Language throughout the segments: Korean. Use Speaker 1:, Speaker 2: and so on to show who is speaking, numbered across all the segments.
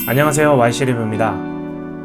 Speaker 1: 안녕하세요, YC 리뷰입니다.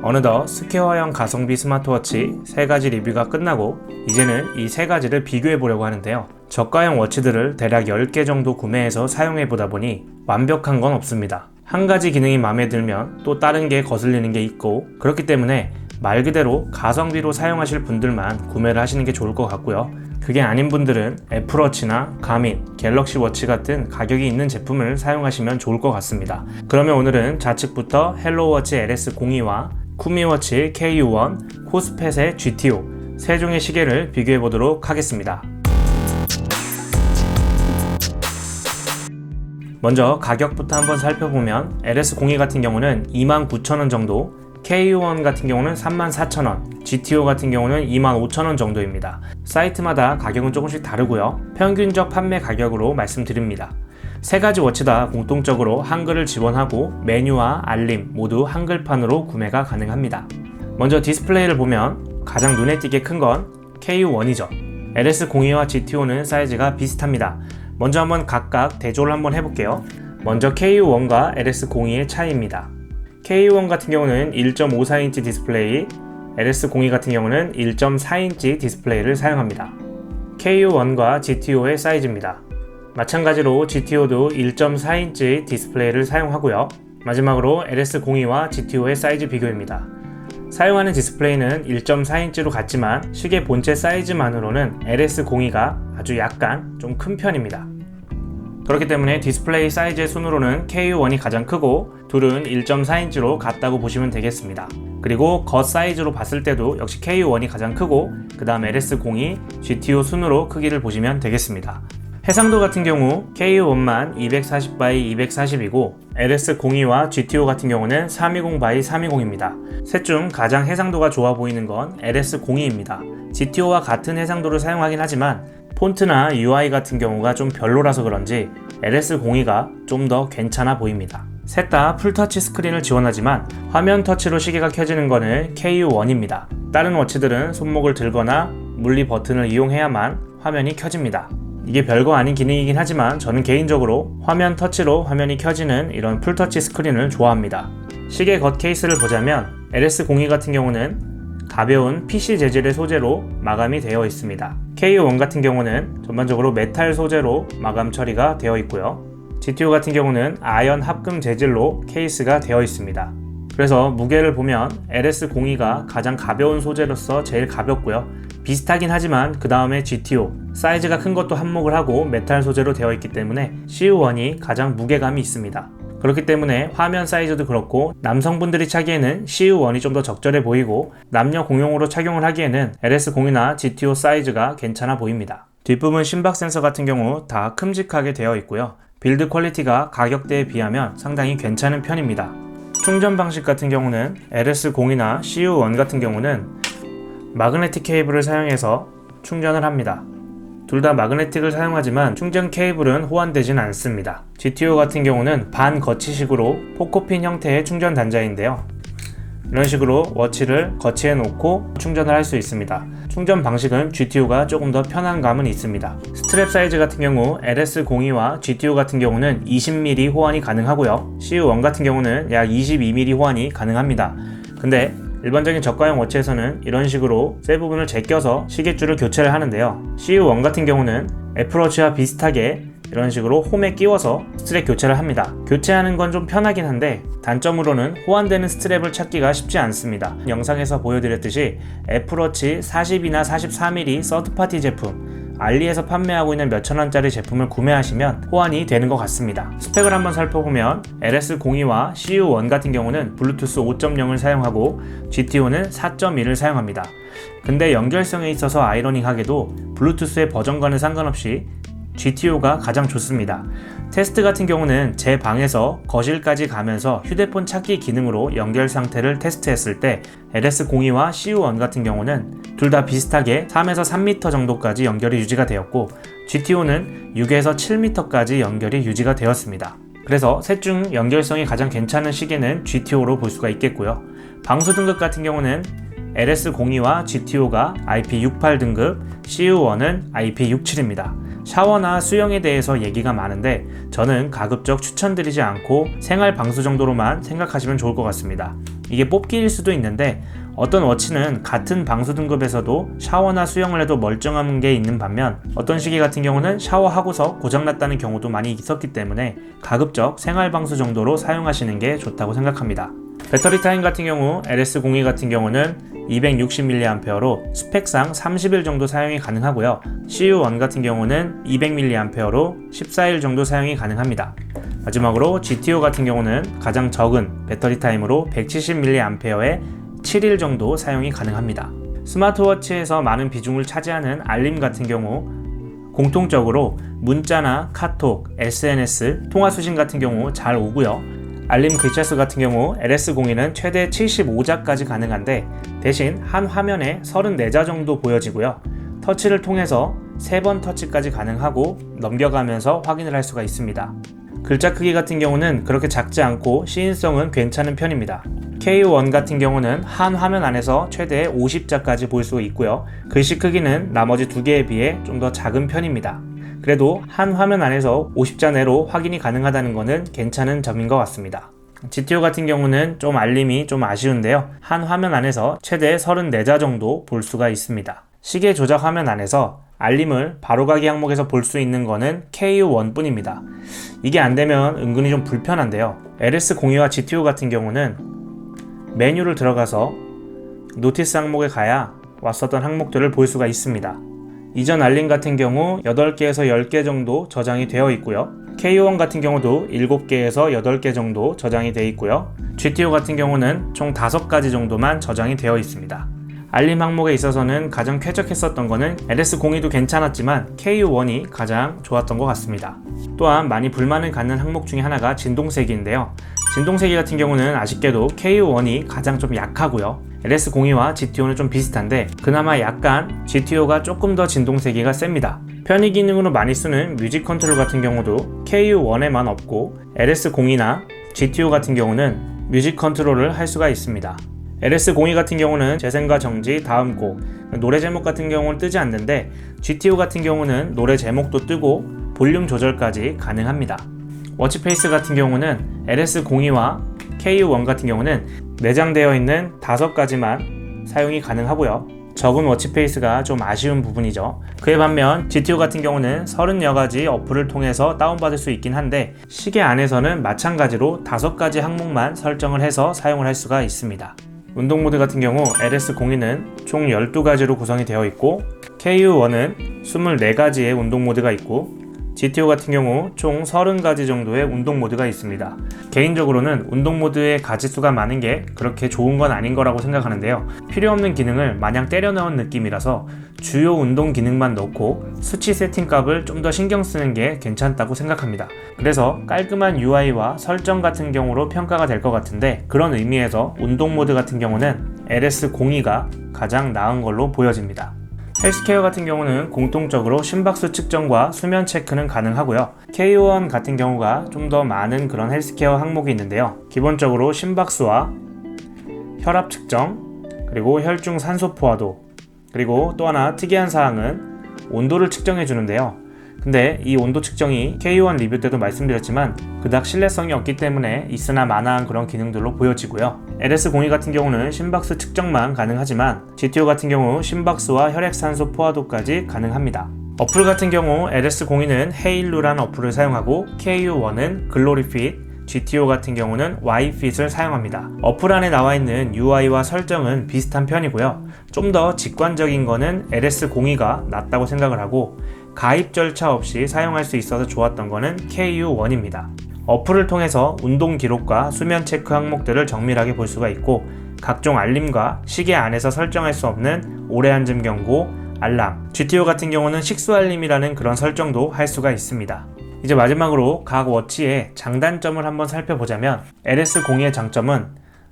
Speaker 1: 어느덧 스퀘어형 가성비 스마트워치 3가지 리뷰가 끝나고 이제는 이 3가지를 비교해 보려고 하는데요. 저가형 워치들을 대략 10개 정도 구매해서 사용해 보다 보니 완벽한 건 없습니다. 한 가지 기능이 마음에 들면 또 다른 게 거슬리는 게 있고, 그렇기 때문에 말 그대로 가성비로 사용하실 분들만 구매를 하시는 게 좋을 것 같고요. 그게 아닌 분들은 애플워치나 가민, 갤럭시 워치 같은 가격이 있는 제품을 사용하시면 좋을 것 같습니다. 그러면 오늘은 좌측부터 헬로워치 LS02와 쿠미워치 KU1, 코스펫의 GTO 3종의 시계를 비교해 보도록 하겠습니다. 먼저 가격부터 한번 살펴보면 LS02 같은 경우는 29,000원 정도, KU1 같은 경우는 34,000원, GTO 같은 경우는 25,000원 정도입니다. 사이트마다 가격은 조금씩 다르고요. 평균적 판매 가격으로 말씀드립니다. 3가지 워치 다 공통적으로 한글을 지원하고 메뉴와 알림 모두 한글판으로 구매가 가능합니다. 먼저 디스플레이를 보면 가장 눈에 띄게 큰 건 KU1이죠. LS02와 GTO는 사이즈가 비슷합니다. 먼저 한번 각각 대조를 한번 해볼게요. 먼저 KU1과 LS02의 차이입니다. KU1 같은 경우는 1.54인치 디스플레이, LS02 같은 경우는 1.4인치 디스플레이를 사용합니다. KU1과 GTO의 사이즈입니다. 마찬가지로 GTO도 1.4인치 디스플레이를 사용하고요. 마지막으로 LS02와 GTO의 사이즈 비교입니다. 사용하는 디스플레이는 1.4인치로 같지만 시계 본체 사이즈만으로는 LS02가 아주 약간 좀 큰 편입니다. 그렇기 때문에 디스플레이 사이즈의 순으로는 KU1이 가장 크고 둘은 1.4인치로 같다고 보시면 되겠습니다. 그리고 겉 사이즈로 봤을 때도 역시 KU1이 가장 크고 그 다음 LS02, GTO 순으로 크기를 보시면 되겠습니다. 해상도 같은 경우 KU1만 240x 240이고 LS02와 GTO 같은 경우는 320x 320입니다. 셋 중 가장 해상도가 좋아 보이는 건 LS02입니다. GTO와 같은 해상도를 사용하긴 하지만 폰트나 UI 같은 경우가 좀 별로라서 그런지 LS02가 좀 더 괜찮아 보입니다. 셋 다 풀터치 스크린을 지원하지만 화면 터치로 시계가 켜지는 거는 KU1입니다. 다른 워치들은 손목을 들거나 물리 버튼을 이용해야만 화면이 켜집니다. 이게 별거 아닌 기능이긴 하지만 저는 개인적으로 화면 터치로 화면이 켜지는 이런 풀터치 스크린을 좋아합니다. 시계 겉 케이스를 보자면 LS02 같은 경우는 가벼운 PC 재질의 소재로 마감이 되어 있습니다. KU1 같은 경우는 전반적으로 메탈 소재로 마감 처리가 되어 있고요. GTO 같은 경우는 아연 합금 재질로 케이스가 되어 있습니다. 그래서 무게를 보면 LS02가 가장 가벼운 소재로서 제일 가볍고요. 비슷하긴 하지만 그 다음에 GTO, 사이즈가 큰 것도 한몫을 하고 메탈 소재로 되어 있기 때문에 CU1이 가장 무게감이 있습니다. 그렇기 때문에 화면 사이즈도 그렇고 남성분들이 차기에는 CU1이 좀 더 적절해 보이고 남녀 공용으로 착용을 하기에는 LS02나 GTO 사이즈가 괜찮아 보입니다. 뒷부분 심박 센서 같은 경우 다 큼직하게 되어 있고요. 빌드 퀄리티가 가격대에 비하면 상당히 괜찮은 편입니다. 충전 방식 같은 경우는 LS02나 CU1 같은 경우는 마그네틱 케이블을 사용해서 충전을 합니다. 둘 다 마그네틱을 사용하지만 충전 케이블은 호환되진 않습니다. GTO 같은 경우는 반거치식으로 포코핀 형태의 충전 단자인데요. 이런 식으로 워치를 거치해 놓고 충전을 할 수 있습니다. 충전 방식은 GTO가 조금 더 편한 감은 있습니다. 스트랩 사이즈 같은 경우 LS02와 GTO 같은 경우는 20mm 호환이 가능하고요. CU1 같은 경우는 약 22mm 호환이 가능합니다. 근데 일반적인 저가형 워치에서는 이런 식으로 쇠 부분을 제껴서 시계줄을 교체를 하는데요. CU1 같은 경우는 애플워치와 비슷하게 이런 식으로 홈에 끼워서 스트랩 교체를 합니다. 교체하는 건 좀 편하긴 한데 단점으로는 호환되는 스트랩을 찾기가 쉽지 않습니다. 영상에서 보여드렸듯이 애플워치 40이나 43mm 서드파티 제품 알리에서 판매하고 있는 몇천원짜리 제품을 구매하시면 호환이 되는 것 같습니다. 스펙을 한번 살펴보면 LS02와 CU1 같은 경우는 블루투스 5.0을 사용하고 GTO는 4.1을 사용합니다. 근데 연결성에 있어서 아이러닝하게도 블루투스의 버전과는 상관없이 GTO가 가장 좋습니다. 테스트 같은 경우는 제 방에서 거실까지 가면서 휴대폰 찾기 기능으로 연결 상태를 테스트했을 때 LS02와 CU1 같은 경우는 둘 다 비슷하게 3에서 3m 정도까지 연결이 유지가 되었고 GTO는 6에서 7m까지 연결이 유지가 되었습니다. 그래서 셋 중 연결성이 가장 괜찮은 시계는 GTO로 볼 수가 있겠고요. 방수 등급 같은 경우는 LS02와 GTO가 IP68 등급, CU1은 IP67입니다. 샤워나 수영에 대해서 얘기가 많은데 저는 가급적 추천드리지 않고 생활 방수 정도로만 생각하시면 좋을 것 같습니다. 이게 뽑기일 수도 있는데 어떤 워치는 같은 방수 등급에서도 샤워나 수영을 해도 멀쩡한 게 있는 반면 어떤 시계 같은 경우는 샤워하고서 고장났다는 경우도 많이 있었기 때문에 가급적 생활 방수 정도로 사용하시는 게 좋다고 생각합니다. 배터리 타임 같은 경우 LS02 같은 경우는 260mAh로 스펙상 30일 정도 사용이 가능하고요. CU1 같은 경우는 200mAh로 14일 정도 사용이 가능합니다. 마지막으로 GTO 같은 경우는 가장 적은 배터리 타임으로 170mAh에 7일 정도 사용이 가능합니다. 스마트워치에서 많은 비중을 차지하는 알림 같은 경우 공통적으로 문자나 카톡, SNS, 통화 수신 같은 경우 잘 오고요. 알림 글자 수 같은 경우 LS02는 최대 75자까지 가능한데 대신 한 화면에 34자 정도 보여지고요. 터치를 통해서 3번 터치까지 가능하고 넘겨가면서 확인을 할 수가 있습니다. 글자 크기 같은 경우는 그렇게 작지 않고 시인성은 괜찮은 편입니다. KU1 같은 경우는 한 화면 안에서 최대 50자까지 볼 수 있고요. 글씨 크기는 나머지 두 개에 비해 좀 더 작은 편입니다. 그래도 한 화면 안에서 50자 내로 확인이 가능하다는 것은 괜찮은 점인 것 같습니다. GTO 같은 경우는 좀 알림이 좀 아쉬운데요. 한 화면 안에서 최대 34자 정도 볼 수가 있습니다. 시계 조작 화면 안에서 알림을 바로가기 항목에서 볼 수 있는 거는 KU1 뿐입니다. 이게 안되면 은근히 좀 불편한데요. LS02와 GTO 같은 경우는 메뉴를 들어가서 노티스 항목에 가야 왔었던 항목들을 볼 수가 있습니다. 이전 알림 같은 경우 8개에서 10개 정도 저장이 되어 있고요. KU1 같은 경우도 7개에서 8개 정도 저장이 되어 있고요. GTO 같은 경우는 총 5가지 정도만 저장이 되어 있습니다. 알림 항목에 있어서는 가장 쾌적했었던 거는 LS02도 괜찮았지만 KU1이 가장 좋았던 것 같습니다. 또한 많이 불만을 갖는 항목 중에 하나가 진동세기인데요. 진동세기 같은 경우는 아쉽게도 KU1이 가장 좀 약하고요. LS02와 GTO는 좀 비슷한데 그나마 약간 GTO가 조금 더 진동세기가 셉니다. 편의 기능으로 많이 쓰는 뮤직 컨트롤 같은 경우도 KU1에만 없고 LS02나 GTO 같은 경우는 뮤직 컨트롤을 할 수가 있습니다. LS02 같은 경우는 재생과 정지, 다음 곡, 노래 제목 같은 경우는 뜨지 않는데 GTO 같은 경우는 노래 제목도 뜨고 볼륨 조절까지 가능합니다. 워치페이스 같은 경우는 LS02와 KU1 같은 경우는 내장되어 있는 5가지만 사용이 가능하고요. 적은 워치페이스가 좀 아쉬운 부분이죠. 그에 반면 GTO 같은 경우는 30여 가지 어플을 통해서 다운받을 수 있긴 한데 시계 안에서는 마찬가지로 5가지 항목만 설정을 해서 사용을 할 수가 있습니다. 운동 모드 같은 경우 LS02는 총 12가지로 구성이 되어 있고 KU1은 24가지의 운동 모드가 있고 GTO 같은 경우 총 30가지 정도의 운동 모드가 있습니다. 개인적으로는 운동 모드의 가지수가 많은 게 그렇게 좋은 건 아닌 거라고 생각하는데요. 필요 없는 기능을 마냥 때려 넣은 느낌이라서 주요 운동 기능만 넣고 수치 세팅 값을 좀 더 신경 쓰는 게 괜찮다고 생각합니다. 그래서 깔끔한 UI와 설정 같은 경우로 평가가 될 것 같은데 그런 의미에서 운동 모드 같은 경우는 LS02가 가장 나은 걸로 보여집니다. 헬스케어 같은 경우는 공통적으로 심박수 측정과 수면 체크는 가능하고요. KU1 같은 경우가 좀 더 많은 그런 헬스케어 항목이 있는데요. 기본적으로 심박수와 혈압 측정, 그리고 혈중 산소 포화도, 그리고 또 하나 특이한 사항은 온도를 측정해 주는데요. 근데 이 온도 측정이 KU1 리뷰 때도 말씀드렸지만 그닥 신뢰성이 없기 때문에 있으나 마나한 그런 기능들로 보여지고요. LS02 같은 경우는 심박수 측정만 가능하지만 GTO 같은 경우 심박수와 혈액산소 포화도까지 가능합니다. 어플 같은 경우 LS02는 헤일루라는 어플을 사용하고 KU1은 글로리핏, GTO 같은 경우는 Yfit을 사용합니다. 어플 안에 나와 있는 UI와 설정은 비슷한 편이고요. 좀 더 직관적인 거는 LS02가 낫다고 생각을 하고 가입 절차 없이 사용할 수 있어서 좋았던 거는 KU1입니다. 어플을 통해서 운동 기록과 수면 체크 항목들을 정밀하게 볼 수가 있고 각종 알림과 시계 안에서 설정할 수 없는 오래 앉음 경고, 알람, GTO 같은 경우는 식수 알림이라는 그런 설정도 할 수가 있습니다. 이제 마지막으로 각 워치의 장단점을 한번 살펴보자면 LS02의 장점은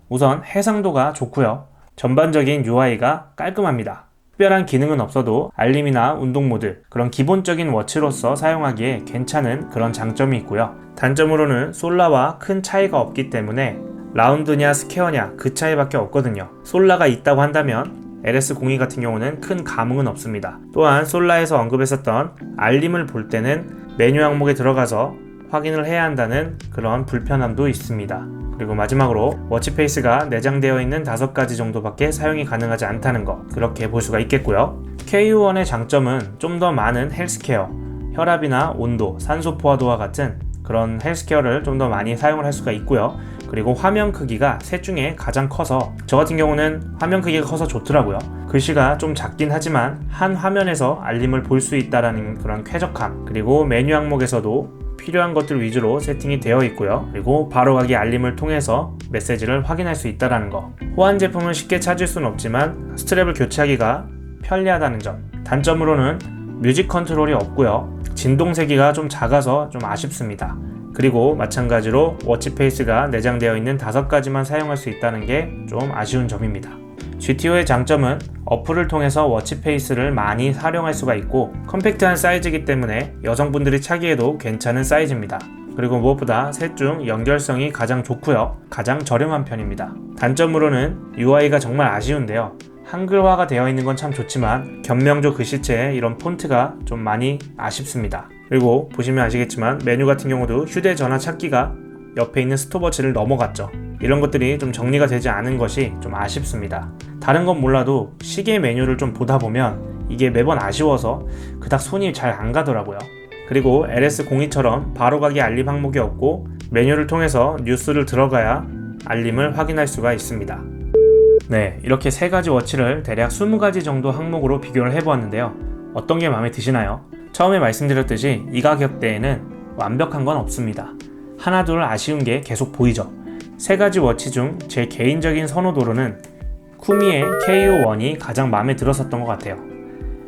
Speaker 1: 우선 해상도가 좋고요. 전반적인 UI가 깔끔합니다. 특별한 기능은 없어도 알림이나 운동 모드, 그런 기본적인 워치로서 사용하기에 괜찮은 그런 장점이 있고요. 단점으로는 솔라와 큰 차이가 없기 때문에 라운드냐 스퀘어냐 그 차이밖에 없거든요. 솔라가 있다고 한다면 LS02 같은 경우는 큰 감흥은 없습니다. 또한 솔라에서 언급했었던 알림을 볼 때는 메뉴 항목에 들어가서 확인을 해야 한다는 그런 불편함도 있습니다. 그리고 마지막으로 워치페이스가 내장되어 있는 5가지 정도밖에 사용이 가능하지 않다는 거, 그렇게 볼 수가 있겠고요. KU1의 장점은 좀 더 많은 헬스케어, 혈압이나 온도, 산소 포화도와 같은 그런 헬스케어를 좀 더 많이 사용을 할 수가 있고요. 그리고 화면 크기가 셋 중에 가장 커서, 저 같은 경우는 화면 크기가 커서 좋더라고요. 글씨가 좀 작긴 하지만 한 화면에서 알림을 볼 수 있다는 그런 쾌적함, 그리고 메뉴 항목에서도 필요한 것들 위주로 세팅이 되어 있고요. 그리고 바로가기 알림을 통해서 메시지를 확인할 수 있다는 거. 호환 제품을 쉽게 찾을 수는 없지만 스트랩을 교체하기가 편리하다는 점. 단점으로는 뮤직 컨트롤이 없고요. 진동 세기가 좀 작아서 좀 아쉽습니다. 그리고 마찬가지로 워치페이스가 내장되어 있는 5가지만 사용할 수 있다는 게 좀 아쉬운 점입니다. GTO의 장점은 어플을 통해서 워치페이스를 많이 활용할 수가 있고 컴팩트한 사이즈이기 때문에 여성분들이 차기에도 괜찮은 사이즈입니다. 그리고 무엇보다 셋 중 연결성이 가장 좋고요. 가장 저렴한 편입니다. 단점으로는 UI가 정말 아쉬운데요. 한글화가 되어 있는 건 참 좋지만 견명조 글씨체에 이런 폰트가 좀 많이 아쉽습니다. 그리고 보시면 아시겠지만 메뉴 같은 경우도 휴대전화 찾기가 옆에 있는 스톱워치를 넘어갔죠. 이런 것들이 좀 정리가 되지 않은 것이 좀 아쉽습니다. 다른 건 몰라도 시계 메뉴를 좀 보다 보면 이게 매번 아쉬워서 그닥 손이 잘 안 가더라고요. 그리고 LS02처럼 바로가기 알림 항목이 없고 메뉴를 통해서 뉴스를 들어가야 알림을 확인할 수가 있습니다. 네, 이렇게 3가지 워치를 대략 20가지 정도 항목으로 비교를 해보았는데요. 어떤 게 마음에 드시나요? 처음에 말씀드렸듯이 이 가격대에는 완벽한 건 없습니다. 하나둘 아쉬운 게 계속 보이죠. 3가지 워치 중 제 개인적인 선호도로는 쿠미의 KU1이 가장 마음에 들었었던 것 같아요.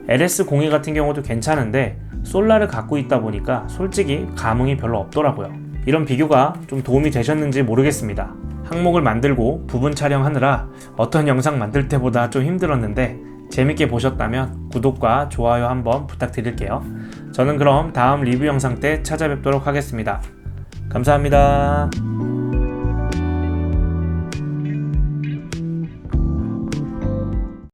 Speaker 1: LS02 같은 경우도 괜찮은데 솔라를 갖고 있다 보니까 솔직히 감흥이 별로 없더라고요. 이런 비교가 좀 도움이 되셨는지 모르겠습니다. 항목을 만들고 부분 촬영하느라 어떤 영상 만들 때보다 좀 힘들었는데 재밌게 보셨다면 구독과 좋아요 한번 부탁드릴게요. 저는 그럼 다음 리뷰 영상 때 찾아뵙도록 하겠습니다. 감사합니다.